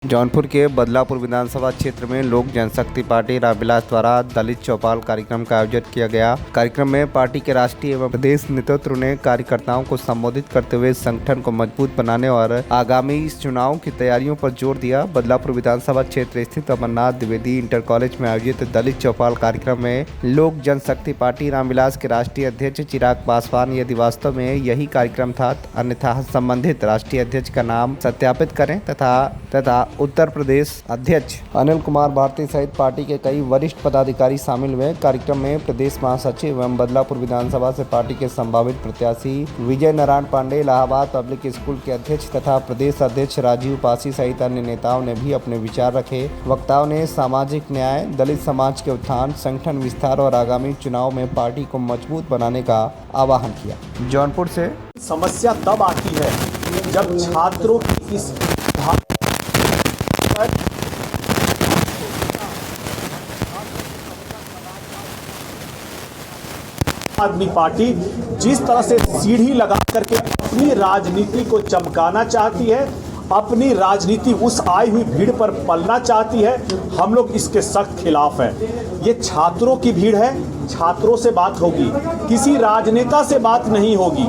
जौनपुर के बदलापुर विधानसभा क्षेत्र में लोक जनशक्ति पार्टी रामविलास द्वारा दलित चौपाल कार्यक्रम का आयोजन किया गया। कार्यक्रम में पार्टी के राष्ट्रीय एवं प्रदेश नेतृत्व ने कार्यकर्ताओं को संबोधित करते हुए संगठन को मजबूत बनाने और आगामी चुनाव की तैयारियों पर जोर दिया। बदलापुर विधानसभा क्षेत्र स्थित अमरनाथ द्विवेदी इंटर कॉलेज में आयोजित दलित चौपाल कार्यक्रम में लोक जनशक्ति पार्टी रामविलास के राष्ट्रीय अध्यक्ष चिराग पासवान, यदि वास्तव में यही कार्यक्रम था अन्यथा संबंधित राष्ट्रीय अध्यक्ष का नाम सत्यापित करें तथा उत्तर प्रदेश अध्यक्ष अनिल कुमार भारती सहित पार्टी के कई वरिष्ठ पदाधिकारी शामिल हुए। कार्यक्रम में प्रदेश महासचिव एवं बदलापुर विधानसभा से पार्टी के संभावित प्रत्याशी विजय नारायण पांडे, इलाहाबाद पब्लिक स्कूल के अध्यक्ष तथा प्रदेश अध्यक्ष राजीव पासी सहित अन्य नेताओं ने भी अपने विचार रखे। वक्ताओं ने सामाजिक न्याय, दलित समाज के उत्थान, संगठन विस्तार और आगामी चुनाव में पार्टी को मजबूत बनाने का आह्वान किया। जौनपुर से समस्या तब आती है जब छात्रों की इस आदमी पार्टी जिस तरह से सीढ़ी लगा करके अपनी राजनीति को चमकाना चाहती है, अपनी राजनीति उस आई हुई भीड़ पर पलना चाहती है, हम लोग इसके सख्त खिलाफ हैं। ये छात्रों की भीड़ है, छात्रों से बात होगी, किसी राजनेता से बात नहीं होगी।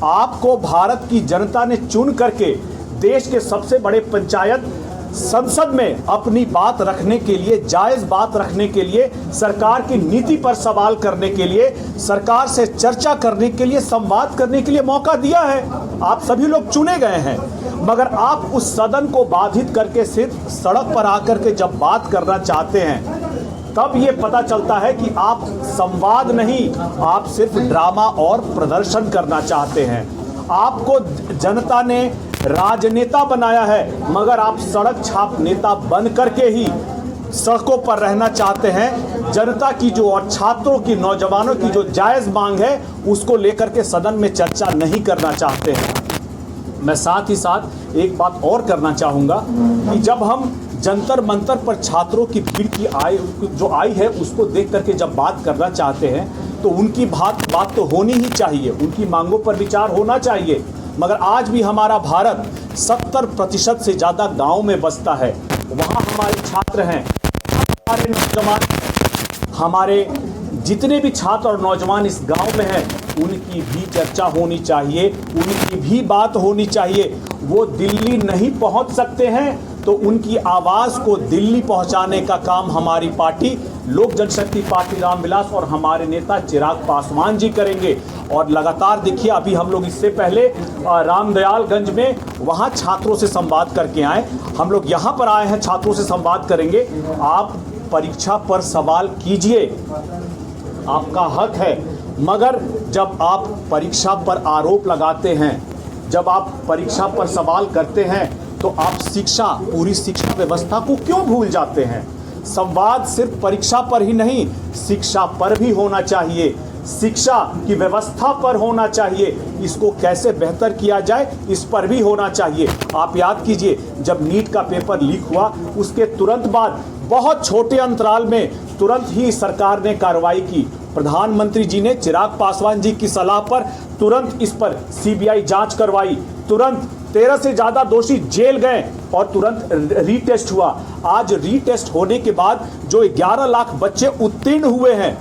आपको भारत की जनता ने चुन करके देश के सबसे बड़े पंचायत संसद में अपनी बात रखने के लिए, जायज बात रखने के लिए, सरकार की नीति पर सवाल करने के लिए, सरकार से चर्चा करने के लिए, संवाद करने के लिए मौका दिया है। आप सभी लोग चुने गए हैं, मगर आप उस सदन को बाधित करके सिर्फ सड़क पर आकर के जब बात करना चाहते हैं, तब ये पता चलता है कि आप संवाद नहीं, आप सिर्फ ड्रामा और प्रदर्शन करना चाहते हैं। आपको जनता ने राजनेता बनाया है, मगर आप सड़क छाप नेता बन करके ही सड़कों पर रहना चाहते हैं। जनता की जो और छात्रों की, नौजवानों की जो जायज़ मांग है, उसको लेकर के सदन में चर्चा नहीं करना चाहते हैं। मैं साथ ही साथ एक बात और करना चाहूँगा कि जब हम जंतर मंतर पर छात्रों की भीड़ की आई है, उसको देख करके जब बात करना चाहते हैं, तो उनकी बात तो होनी ही चाहिए, उनकी मांगों पर विचार होना चाहिए। मगर आज भी हमारा भारत 70% से ज़्यादा गांव में बसता है। वहाँ हमारे छात्र हैं, हमारे नौजवान, हमारे जितने भी छात्र और नौजवान इस गांव में हैं, उनकी भी चर्चा होनी चाहिए, उनकी भी बात होनी चाहिए। वो दिल्ली नहीं पहुंच सकते हैं, तो उनकी आवाज़ को दिल्ली पहुंचाने का काम हमारी पार्टी लोक जनशक्ति पार्टी रामविलास और हमारे नेता चिराग पासवान जी करेंगे। और लगातार देखिए, अभी हम लोग इससे पहले रामदयालगंज में वहाँ छात्रों से संवाद करके आए, हम लोग यहाँ पर आए हैं, छात्रों से संवाद करेंगे। आप परीक्षा पर सवाल कीजिए, आपका हक है, मगर जब आप परीक्षा पर आरोप लगाते हैं, जब आप परीक्षा पर सवाल करते हैं, तो आप शिक्षा, पूरी शिक्षा व्यवस्था को क्यों भूल जाते हैं? संवाद सिर्फ परीक्षा पर ही नहीं, शिक्षा पर भी होना चाहिए, शिक्षा की व्यवस्था पर होना चाहिए। इसको कैसे बेहतर किया जाए, इस पर भी होना चाहिए। आप याद कीजिए, जब नीट का पेपर लीक हुआ, उसके तुरंत बाद बहुत छोटे अंतराल में तुरंत ही सरकार ने कार्रवाई की। प्रधानमंत्री जी ने चिराग पासवान जी की सलाह पर तुरंत इस पर सीबीआई जांच करवाई, तुरंत 13 से ज़्यादा दोषी जेल गए और तुरंत रीटेस्ट हुआ। आज रीटेस्ट होने के बाद जो 11 लाख बच्चे उत्तीर्ण हुए हैं,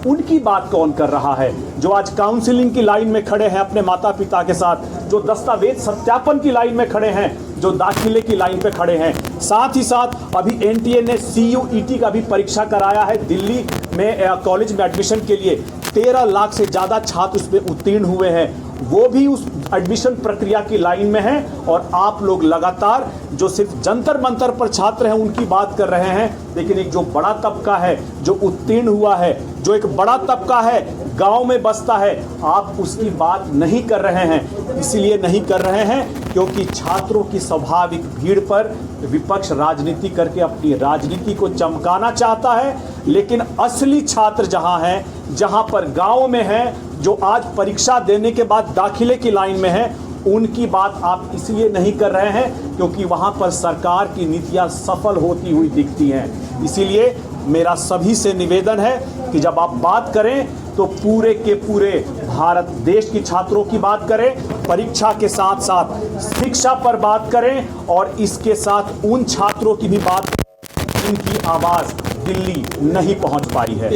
उनकी बात कौन कर रहा है? जो आज काउंसलिंग की लाइन में खड़े हैं अपने माता पिता के साथ, जो दस्तावेज सत्यापन की लाइन में खड़े हैं, जो दाखिले की लाइन पे खड़े हैं। साथ ही साथ अभी एनटीए ने CUET का भी परीक्षा कराया है दिल्ली में, कॉलेज में एडमिशन के लिए 13 लाख से ज़्यादा छात्र उसमें उत्तीर्ण हुए हैं, वो भी उस एडमिशन प्रक्रिया की लाइन में हैं। और आप लोग लगातार जो सिर्फ जंतर मंतर पर छात्र हैं उनकी बात कर रहे हैं, लेकिन एक जो बड़ा तबका है जो उत्तीर्ण हुआ है, जो एक बड़ा तबका है गांव में बसता है, आप उसकी बात नहीं कर रहे हैं। इसलिए नहीं कर रहे हैं क्योंकि छात्रों की स्वाभाविक भीड़ पर विपक्ष राजनीति करके अपनी राजनीति को चमकाना चाहता है। लेकिन असली छात्र जहां हैं, जहां पर गांव में हैं, जो आज परीक्षा देने के बाद दाखिले की लाइन में हैं, उनकी बात आप इसलिए नहीं कर रहे हैं क्योंकि वहां पर सरकार की नीतियां सफल होती हुई दिखती हैं। इसीलिए मेरा सभी से निवेदन है कि जब आप बात करें तो पूरे के पूरे भारत देश की छात्रों की बात करें, परीक्षा के साथ साथ शिक्षा पर बात करें और इसके साथ उन छात्रों की भी बात करें जिनकी आवाज दिल्ली नहीं पहुंच पाई है।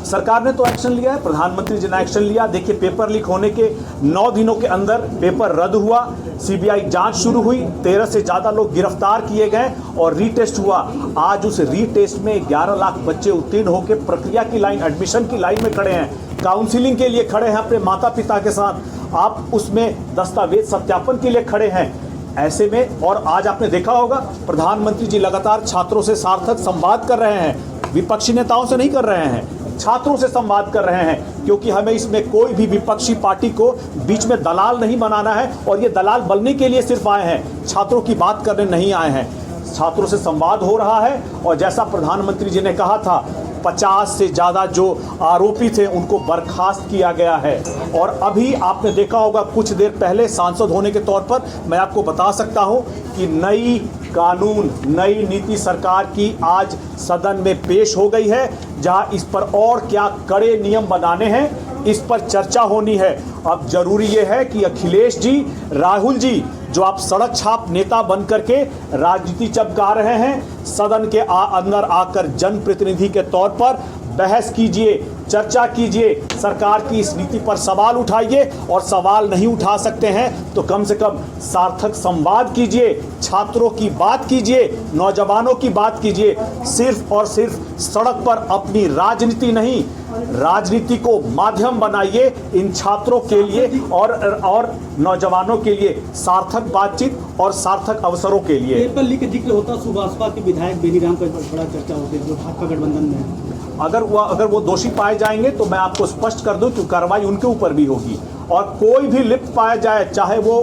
सरकार ने तो एक्शन लिया है, प्रधानमंत्री जी ने एक्शन लिया। देखिए, पेपर लीक होने के 9 दिनों के अंदर पेपर रद्द हुआ, सीबीआई जांच शुरू हुई, 13 से ज्यादा लोग गिरफ्तार किए गए और रीटेस्ट हुआ। आज उस रीटेस्ट में 11 लाख बच्चे उत्तीर्ण होकर प्रक्रिया की लाइन, एडमिशन की लाइन में खड़े हैं, काउंसिलिंग के लिए खड़े हैं अपने माता पिता के साथ। आप उसमें दस्तावेज सत्यापन के लिए खड़े हैं। ऐसे में, और आज आपने देखा होगा, प्रधानमंत्री जी लगातार छात्रों से सार्थक संवाद कर रहे हैं, विपक्षी नेताओं से नहीं कर रहे हैं, छात्रों से संवाद कर रहे हैं, क्योंकि हमें इसमें कोई भी विपक्षी पार्टी को बीच में दलाल नहीं बनाना है और ये दलाल बनने के लिए सिर्फ आए हैं, छात्रों की बात करने नहीं आए हैं। छात्रों से संवाद हो रहा है और जैसा प्रधानमंत्री जी ने कहा था, 50 से ज़्यादा जो आरोपी थे उनको बर्खास्त किया गया है। और अभी आपने देखा होगा, कुछ देर पहले सांसद होने के तौर पर मैं आपको बता सकता हूं कि नई कानून, नई नीति सरकार की आज सदन में पेश हो गई है, जहां इस पर और क्या कड़े नियम बनाने हैं, इस पर चर्चा होनी है। अब जरूरी ये है कि अखिलेश जी, राहुल जी, जो आप सड़क छाप नेता बन करके राजनीति चमका रहे हैं, सदन के अंदर आकर जनप्रतिनिधि के तौर पर बहस कीजिए, चर्चा कीजिए, सरकार की इस नीति पर सवाल उठाइए, और सवाल नहीं उठा सकते हैं तो कम से कम सार्थक संवाद कीजिए, छात्रों की बात कीजिए, नौजवानों की बात कीजिए। सिर्फ और सिर्फ सड़क पर अपनी राजनीति नहीं, राजनीति को माध्यम बनाइए इन छात्रों के लिए और नौजवानों के लिए सार्थक बातचीत और सार्थक अवसरों के लिए। पेपर लीक का जिक्र होता, सुभाषपा के विधायक बेनीराम का बड़ा चर्चा होती है जो भाजपा गठबंधन में है। अगर वो दोषी पाए जाएंगे तो मैं आपको स्पष्ट कर दूं कि कार्रवाई उनके ऊपर भी होगी, और कोई भी लिप्त पाया जाए, चाहे वो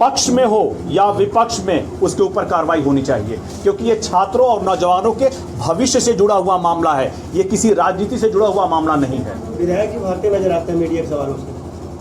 पक्ष में हो या विपक्ष में, उसके ऊपर कार्रवाई होनी चाहिए, क्योंकि ये छात्रों और नौजवानों के भविष्य से जुड़ा हुआ मामला है, ये किसी राजनीति से जुड़ा हुआ मामला नहीं है। विधायक की भागते नजर आते हैं मीडिया के सवालों से,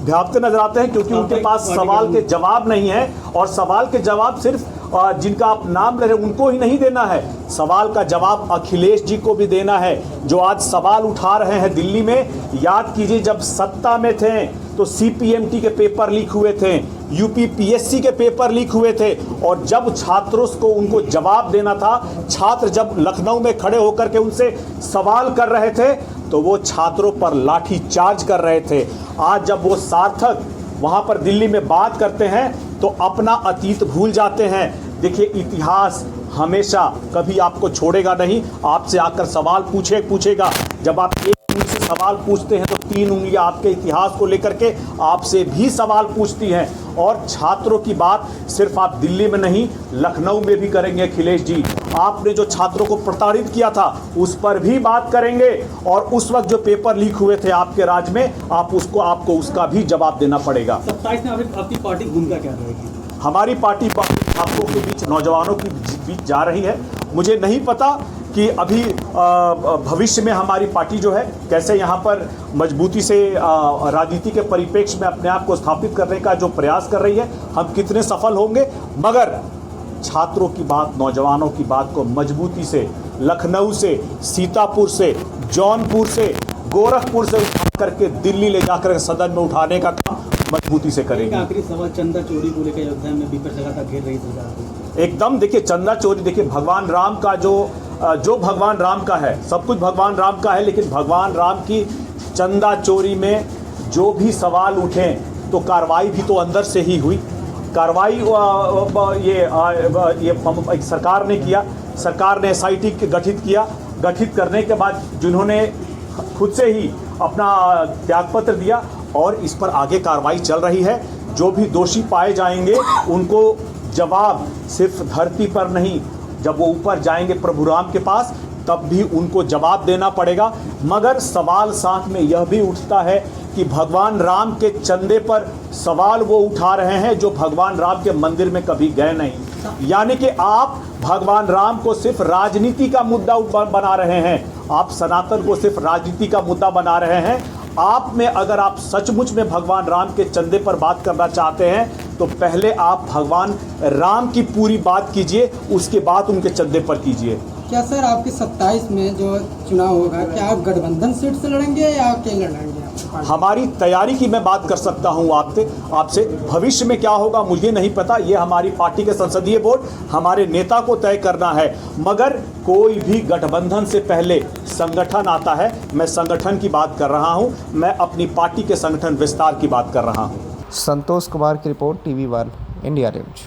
भागते नजर आते हैं क्योंकि उनके पास सवाल के जवाब नहीं है, और सवाल के जवाब सिर्फ जिनका आप नाम ले रहे हैं उनको ही नहीं देना है, सवाल का जवाब अखिलेश जी को भी देना है, जो आज सवाल उठा रहे हैं दिल्ली में। याद कीजिए, जब सत्ता में थे तो सीपीएमटी के पेपर लीक हुए थे, यूपीपीएससी के पेपर लीक हुए थे, और जब छात्रों को उनको जवाब देना था, छात्र जब लखनऊ में खड़े होकर के उनसे सवाल कर रहे थे तो वो छात्रों पर लाठी चार्ज कर रहे थे। आज जब वो सार्थक वहां पर दिल्ली में बात करते हैं तो अपना अतीत भूल जाते हैं। देखिए, इतिहास हमेशा कभी आपको छोड़ेगा नहीं, आपसे आकर सवाल पूछेगा। जब आप एक उंगली से सवाल पूछते हैं तो 3 उंगलियां आपके इतिहास को लेकर के आपसे भी सवाल पूछती हैं। और छात्रों की बात सिर्फ आप दिल्ली में नहीं, लखनऊ में भी करेंगे अखिलेश जी। आपने जो छात्रों को प्रताड़ित किया था उस पर भी बात करेंगे, और उस वक्त जो पेपर लीक हुए थे आपके राज्य में, आपको उसका भी जवाब देना पड़ेगा। 27 में आपकी पार्टी भूमिका क्या रहेगी? हमारी पार्टी छात्रों के बीच, नौजवानों के बीच जा रही है। मुझे नहीं पता कि अभी भविष्य में हमारी पार्टी जो है कैसे यहाँ पर मजबूती से राजनीति के परिप्रेक्ष्य में अपने आप को स्थापित करने का जो प्रयास कर रही है, हम कितने सफल होंगे, मगर छात्रों की बात, नौजवानों की बात को मजबूती से लखनऊ से, सीतापुर से, जौनपुर से, गोरखपुर से उठा करके दिल्ली ले जाकर सदन में उठाने का काम मजबूती से करेंगे। आखिरी सवाल, चंदा चोरी को लेकर अयोध्या में विपक्ष लगातार घेर रही सरकार। एकदम, देखिए, चंदा चोरी, देखिए, भगवान राम का जो भगवान राम का है, सब कुछ भगवान राम का है, लेकिन भगवान राम की चंदा चोरी में जो भी सवाल उठे तो कार्रवाई भी तो अंदर से ही हुई। कार्रवाई ये सरकार ने किया, सरकार ने एसआईटी गठित किया, गठित करने के बाद जिन्होंने खुद से ही अपना त्यागपत्र दिया, और इस पर आगे कार्रवाई चल रही है। जो भी दोषी पाए जाएंगे उनको जवाब सिर्फ धरती पर नहीं, जब वो ऊपर जाएंगे प्रभु राम के पास, तब भी उनको जवाब देना पड़ेगा। मगर सवाल साथ में यह भी उठता है कि भगवान राम के चंदे पर सवाल वो उठा रहे हैं जो भगवान राम के मंदिर में कभी गए नहीं। यानी कि आप भगवान राम को सिर्फ राजनीति का मुद्दा बना रहे हैं, आप सनातन को सिर्फ राजनीति का मुद्दा बना रहे हैं। आप में, अगर आप सचमुच में भगवान राम के चंदे पर बात करना चाहते हैं तो पहले आप भगवान राम की पूरी बात कीजिए, उसके बाद उनके चंदे पर कीजिए। क्या सर आपके 27 में जो चुनाव होगा, क्या आप गठबंधन सीट से लड़ेंगे या अकेले लड़ेंगे? हमारी तैयारी की मैं बात कर सकता हूं आपसे। भविष्य में क्या होगा मुझे नहीं पता, ये हमारी पार्टी के संसदीय बोर्ड हमारे नेता को तय करना है। मगर कोई भी गठबंधन से पहले संगठन आता है। मैं संगठन की बात कर रहा हूं, मैं अपनी पार्टी के संगठन विस्तार की बात कर रहा हूं। संतोष कुमार की रिपोर्ट, TV1 इंडिया न्यूज।